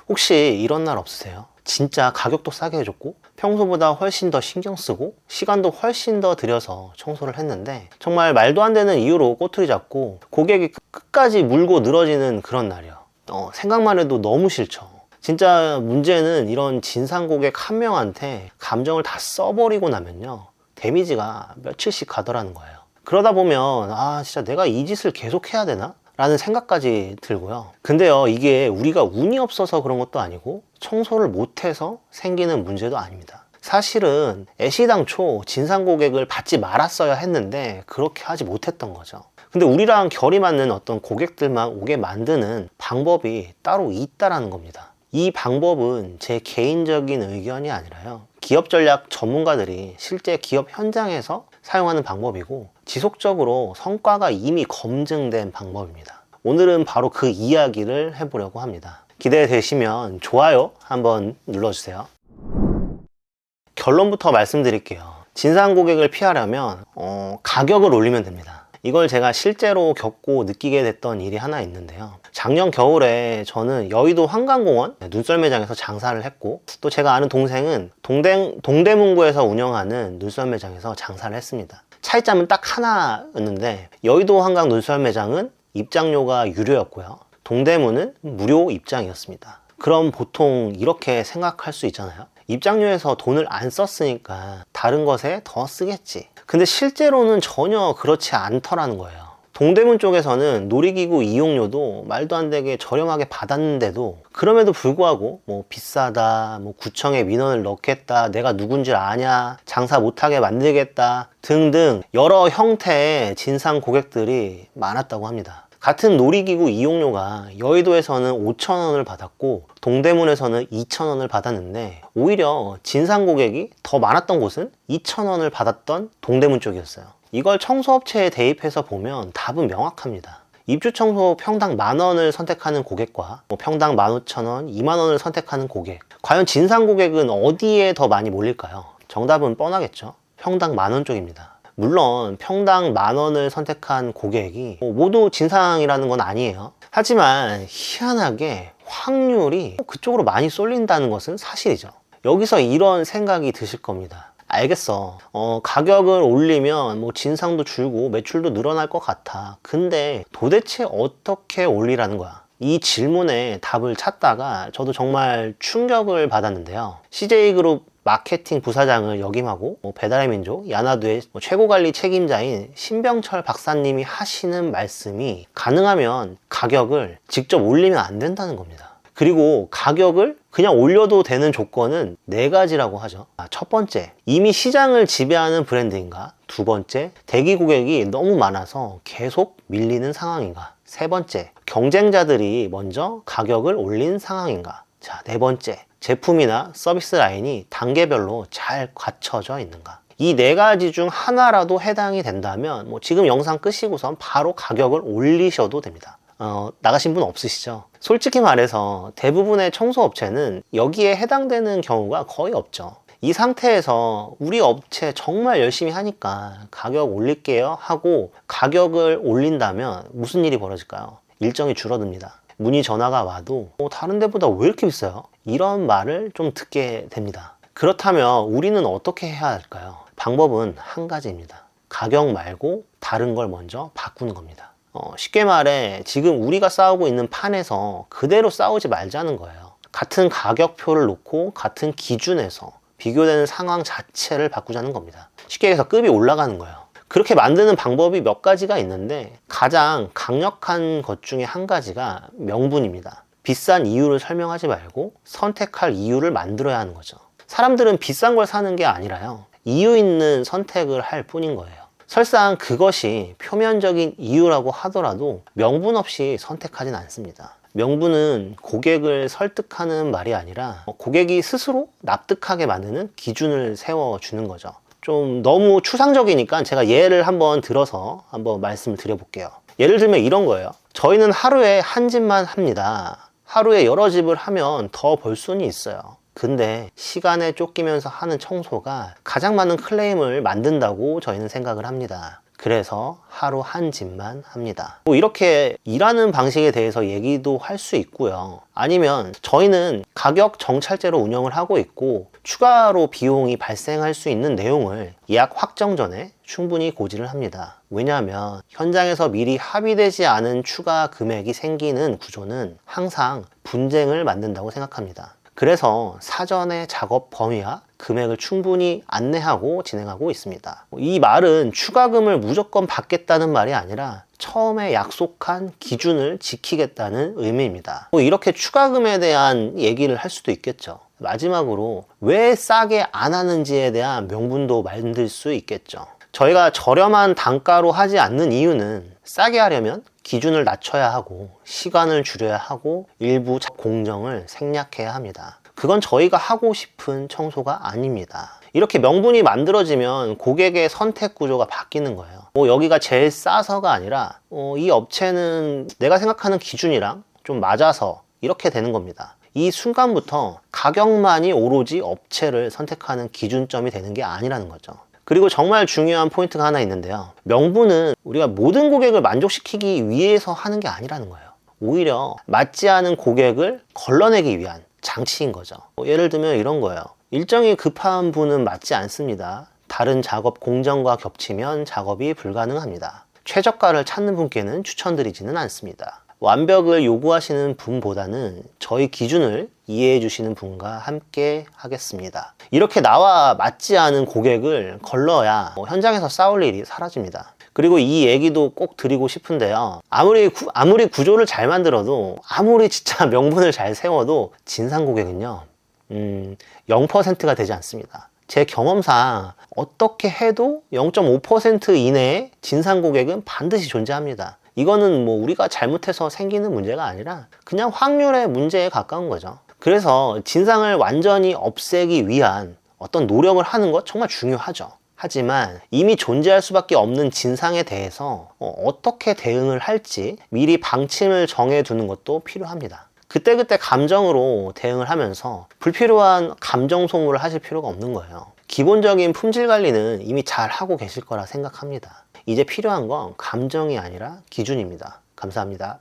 혹시 이런 날 없으세요? 진짜 가격도 싸게 해줬고 평소보다 훨씬 더 신경 쓰고 시간도 훨씬 더 들여서 청소를 했는데 정말 말도 안 되는 이유로 꼬투리 잡고 고객이 끝까지 물고 늘어지는 그런 날이요. 생각만 해도 너무 싫죠. 진짜 문제는 이런 진상 고객 한 명한테 감정을 다 써버리고 나면요, 데미지가 며칠씩 가더라는 거예요. 그러다 보면 진짜 내가 이 짓을 계속 해야 되나? 라는 생각까지 들고요. 근데요, 이게 우리가 운이 없어서 그런 것도 아니고 청소를 못해서 생기는 문제도 아닙니다. 사실은 애시당초 진상 고객을 받지 말았어야 했는데 그렇게 하지 못했던 거죠. 근데 우리랑 결이 맞는 어떤 고객들만 오게 만드는 방법이 따로 있다라는 겁니다. 이 방법은 제 개인적인 의견이 아니라요, 기업 전략 전문가들이 실제 기업 현장에서 사용하는 방법이고 지속적으로 성과가 이미 검증된 방법입니다. 오늘은 바로 그 이야기를 해보려고 합니다. 기대되시면 좋아요 한번 눌러주세요. 결론부터 말씀드릴게요. 진상 고객을 피하려면 가격을 올리면 됩니다. 이걸 제가 실제로 겪고 느끼게 됐던 일이 하나 있는데요. 작년 겨울에 저는 여의도 한강공원 눈썰 매장에서 장사를 했고, 또 제가 아는 동생은 동대문구에서 운영하는 눈썰 매장에서 장사를 했습니다. 차이점은 딱 하나였는데 여의도 한강 눈썰 매장은 입장료가 유료였고요, 동대문은 무료 입장이었습니다. 그럼 보통 이렇게 생각할 수 있잖아요. 입장료에서 돈을 안 썼으니까 다른 것에 더 쓰겠지. 근데 실제로는 전혀 그렇지 않더라는 거예요. 동대문 쪽에서는 놀이기구 이용료도 말도 안 되게 저렴하게 받았는데도 그럼에도 불구하고 비싸다, 구청에 민원을 넣겠다, 내가 누군지 아냐, 장사 못하게 만들겠다 등등 여러 형태의 진상 고객들이 많았다고 합니다. 같은 놀이기구 이용료가 여의도에서는 5,000원을 받았고 동대문에서는 2,000원을 받았는데 오히려 진상 고객이 더 많았던 곳은 2,000원을 받았던 동대문 쪽이었어요. 이걸 청소업체에 대입해서 보면 답은 명확합니다. 입주 청소 평당 10,000원을 선택하는 고객과 평당 15,000원, 20,000원을 선택하는 고객, 과연 진상 고객은 어디에 더 많이 몰릴까요? 정답은 뻔하겠죠. 평당 10,000원 쪽입니다. 물론 평당 10,000원을 선택한 고객이 모두 진상이라는 건 아니에요. 하지만 희한하게 확률이 그쪽으로 많이 쏠린다는 것은 사실이죠. 여기서 이런 생각이 드실 겁니다. 알겠어, 가격을 올리면 진상도 줄고 매출도 늘어날 것 같아. 근데 도대체 어떻게 올리라는 거야? 이 질문에 답을 찾다가 저도 정말 충격을 받았는데요. CJ그룹 마케팅 부사장을 역임하고 배달의 민족, 야나두의 최고관리 책임자인 신병철 박사님이 하시는 말씀이, 가능하면 가격을 직접 올리면 안 된다는 겁니다. 그리고 가격을 그냥 올려도 되는 조건은 4가지라고 하죠. 첫 번째, 이미 시장을 지배하는 브랜드인가? 두 번째, 대기 고객이 너무 많아서 계속 밀리는 상황인가? 세 번째, 경쟁자들이 먼저 가격을 올린 상황인가? 자, 네 번째, 제품이나 서비스 라인이 단계별로 잘 갖춰져 있는가? 이 4가지 중 하나라도 해당이 된다면 지금 영상 끄시고선 바로 가격을 올리셔도 됩니다. 나가신 분 없으시죠? 솔직히 말해서 대부분의 청소업체는 여기에 해당되는 경우가 거의 없죠. 이 상태에서 우리 업체 정말 열심히 하니까 가격 올릴게요 하고 가격을 올린다면 무슨 일이 벌어질까요? 일정이 줄어듭니다. 문의 전화가 와도 다른 데보다 왜 이렇게 비싸요? 이런 말을 좀 듣게 됩니다. 그렇다면 우리는 어떻게 해야 할까요? 방법은 한 가지입니다. 가격 말고 다른 걸 먼저 바꾸는 겁니다. 쉽게 말해 지금 우리가 싸우고 있는 판에서 그대로 싸우지 말자는 거예요. 같은 가격표를 놓고 같은 기준에서 비교되는 상황 자체를 바꾸자는 겁니다. 쉽게 해서 급이 올라가는 거예요. 그렇게 만드는 방법이 몇 가지가 있는데 가장 강력한 것 중에 한 가지가 명분입니다. 비싼 이유를 설명하지 말고 선택할 이유를 만들어야 하는 거죠. 사람들은 비싼 걸 사는 게 아니라요, 이유 있는 선택을 할 뿐인 거예요. 설사 그것이 표면적인 이유라고 하더라도 명분 없이 선택하진 않습니다. 명분은 고객을 설득하는 말이 아니라 고객이 스스로 납득하게 만드는 기준을 세워주는 거죠. 좀 너무 추상적이니까 제가 예를 한번 들어서 한번 말씀을 드려볼게요. 예를 들면 이런 거예요. 저희는 하루에 한 집만 합니다. 하루에 여러 집을 하면 더 벌 수는 있어요. 근데 시간에 쫓기면서 하는 청소가 가장 많은 클레임을 만든다고 저희는 생각을 합니다. 그래서 하루 한 집만 합니다. 뭐 이렇게 일하는 방식에 대해서 얘기도 할 수 있고요. 아니면 저희는 가격 정찰제로 운영을 하고 있고 추가로 비용이 발생할 수 있는 내용을 예약 확정 전에 충분히 고지를 합니다. 왜냐하면 현장에서 미리 합의되지 않은 추가 금액이 생기는 구조는 항상 분쟁을 만든다고 생각합니다. 그래서 사전에 작업 범위와 금액을 충분히 안내하고 진행하고 있습니다. 이 말은 추가금을 무조건 받겠다는 말이 아니라 처음에 약속한 기준을 지키겠다는 의미입니다. 이렇게 추가금에 대한 얘기를 할 수도 있겠죠. 마지막으로 왜 싸게 안 하는지에 대한 명분도 만들 수 있겠죠. 저희가 저렴한 단가로 하지 않는 이유는 싸게 하려면 기준을 낮춰야 하고 시간을 줄여야 하고 일부 공정을 생략해야 합니다. 그건 저희가 하고 싶은 청소가 아닙니다. 이렇게 명분이 만들어지면 고객의 선택 구조가 바뀌는 거예요. 여기가 제일 싸서가 아니라 이 업체는 내가 생각하는 기준이랑 좀 맞아서 이렇게 되는 겁니다. 이 순간부터 가격만이 오로지 업체를 선택하는 기준점이 되는 게 아니라는 거죠. 그리고 정말 중요한 포인트가 하나 있는데요. 명분은 우리가 모든 고객을 만족시키기 위해서 하는 게 아니라는 거예요. 오히려 맞지 않은 고객을 걸러내기 위한 장치인 거죠. 예를 들면 이런 거예요. 일정이 급한 분은 맞지 않습니다. 다른 작업 공정과 겹치면 작업이 불가능합니다. 최저가를 찾는 분께는 추천드리지는 않습니다. 완벽을 요구하시는 분보다는 저희 기준을 이해해 주시는 분과 함께 하겠습니다. 이렇게 나와 맞지 않은 고객을 걸러야 현장에서 싸울 일이 사라집니다. 그리고 이 얘기도 꼭 드리고 싶은데요. 아무리 구조를 잘 만들어도 아무리 진짜 명분을 잘 세워도 진상 고객은요 0%가 되지 않습니다. 제 경험상 어떻게 해도 0.5% 이내의 진상 고객은 반드시 존재합니다. 이거는 우리가 잘못해서 생기는 문제가 아니라 그냥 확률의 문제에 가까운 거죠. 그래서 진상을 완전히 없애기 위한 어떤 노력을 하는 것 정말 중요하죠. 하지만 이미 존재할 수밖에 없는 진상에 대해서 어떻게 대응을 할지 미리 방침을 정해두는 것도 필요합니다. 그때그때 감정으로 대응을 하면서 불필요한 감정 소모를 하실 필요가 없는 거예요. 기본적인 품질 관리는 이미 잘 하고 계실 거라 생각합니다. 이제 필요한 건 감정이 아니라 기준입니다. 감사합니다.